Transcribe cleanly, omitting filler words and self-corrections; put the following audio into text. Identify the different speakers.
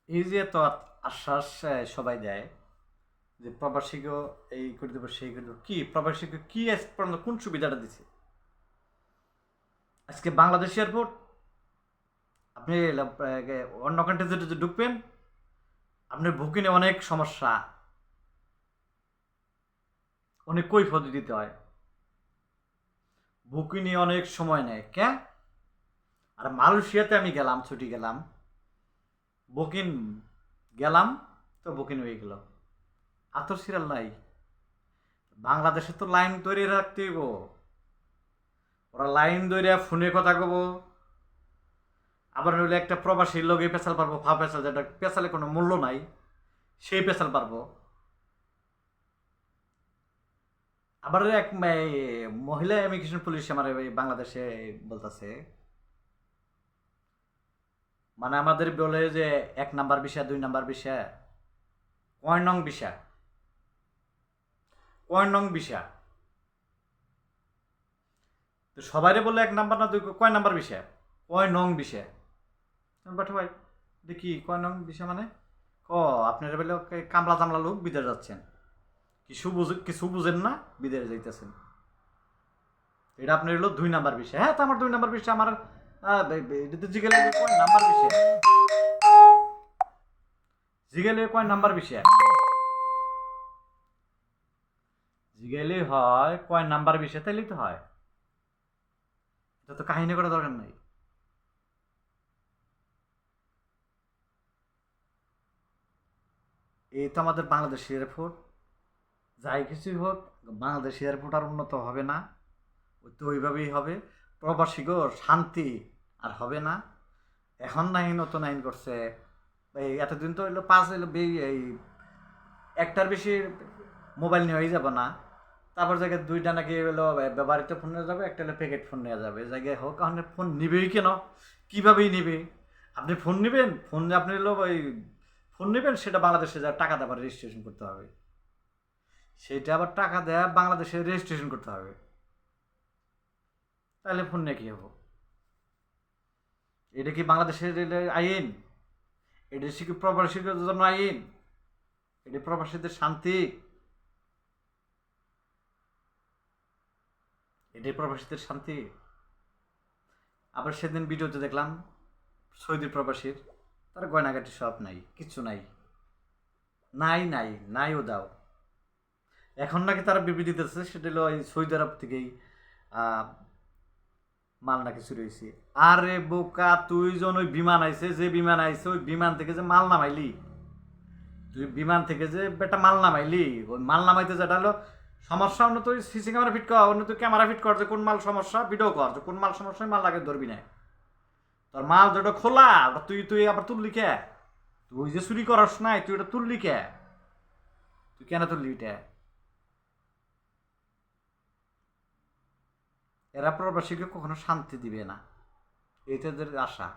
Speaker 1: এই যে এত আশ্বাস সবাই দেয় যে প্রবাসীকে এই করে দেবো সেই করে দেবো, কি প্রবাসীকে কি আজ পর্যন্ত কোন সুবিধাটা দিছে? আজকে বাংলাদেশ এয়ারপোর্ট আপনি অন্য কান্ট্রিতে যদি ঢুকবেন আপনার বুকিংয়ে অনেক সমস্যা, অনেক কৈফিয়ত দিতে হয়, বুকিংয়ে অনেক সময় নেয় কে। আর মালয়েশিয়াতে আমি গেলাম, ছুটি গেলাম, বুকিং গেলাম তো বুকিং হয়ে গেল, আতর সিরিয়াল নাই। বাংলাদেশে তো লাইন তৈরি রাখতে হইব, ওরা লাইন ধরে ফোনে কথা কব, আবার নইলে একটা প্রবাসীর লগে পেশাল পারবো, ফা পেশাল, যেটা পেশালে কোনো মূল্য নাই সেই পেশাল পারবো। আবার এক মহিলা ইমিগ্রেশন পুলিশ আমার এই বাংলাদেশে বলতেছে, মানে আমাদের বলে যে 1 নাম্বার বিষয়, 2 নাম্বার বিষয়, কয় নং বিষয়, কয় নং বিষয়, তো সবাইরে বলে 1 নাম্বার না, কয় নাম্বার বিষয়, কয় নং বিষয়। বাট ভাই দেখি কয় নং বিষয় মানে, আপনারা বলে কামলা চামলা লোক বিদেশ যাচ্ছেন, কিছু বুঝেন না, বিদেশে যাইতেছেন, এটা আপনার হলো 2 নাম্বার বিষয়। হ্যাঁ, তো আমার 2 নাম্বার বিষয়, আমার এটাতে জিগেলে কয় নাম্বার বিষয়, জিগেলে কয় নাম্বার বিষয়, জিগেলে হয় কয় নাম্বার বিষয়, তাইলেই তো হয়। এটা তো কাহিনী করা দরকার নাই। এই তো আমাদের বাংলাদেশ এয়ারপোর্ট, যাই কিছুই হোক, বাংলাদেশ এয়ারপোর্ট আর উন্নত হবে না, ওই তো ওইভাবেই হবে। প্রবাসীগো শান্তি আর হবে না। এখন নাই নতুন আইন করছে, এই এতদিন তো হইলো পাঁচ হইলো এই একটার বেশি মোবাইল নিয়ে হয়ে যাবে না, তারপর জায়গায় 2টা নাকি হলো ব্যবহৃত ফোন নিয়ে যাবে, একটা হলো প্যাকেট ফোন নিয়ে যাবে। জায়গায় হোক, আপনি ফোন নিবেই কেন, কীভাবেই নিবে? আপনি ফোন নেবেন, ফোন আপনি হলো ওই ফোন নেবেন, সেটা বাংলাদেশে যা টাকা দেওয়ার রেজিস্ট্রেশন করতে হবে, সেটা আবার টাকা দেয়া বাংলাদেশে রেজিস্ট্রেশন করতে হবে, তাহলে ফোন নিয়ে কী হবো? এটা কি বাংলাদেশের আইন? এটা কি প্রবাসীদের জন্য আইন? এটা প্রবাসীদের শান্তি? এটাই প্রবাসীদের শান্তি? আবার সেদিন ভিডিওতে দেখলাম সৌদি প্রবাসীর, তার গয়নাগাটি সব নাই, কিচ্ছু নাই, নাই নাই নাইও দাও। এখন নাকি তারা বিবৃতি দিতেছে, সেটা হলো এই সৌদি আরব থেকেই মাল নাকি চুরি হয়েছে। আরে বোকা, তুই জন ওই বিমান আইছে, যে বিমান আইছে ওই বিমান থেকে যে মাল নামাইলি, তুই বিমান থেকে যে বেটা মাল নামাইলি, ওই মাল নামাইতে যেটা হলো সমস্যা, অন্য তুই সিসি ক্যামেরা ফিট কর, অন্য তুই ক্যামেরা ফিট কর যে কোন মাল সমস্যা, ভিডিও কর যে কোন মাল সমস্যা, মাল লাগে ধরবি না। তোর মাল যেটা খোলা ওটা তুই তুই আবার তুললি কে? তুই যে চুরি করস নাই, তুই এটা তুললি কে? তুই কেন তুললি এটা? এরা প্রবাসীকে কখনো শান্তি দিবে না, এটা এদের আশা।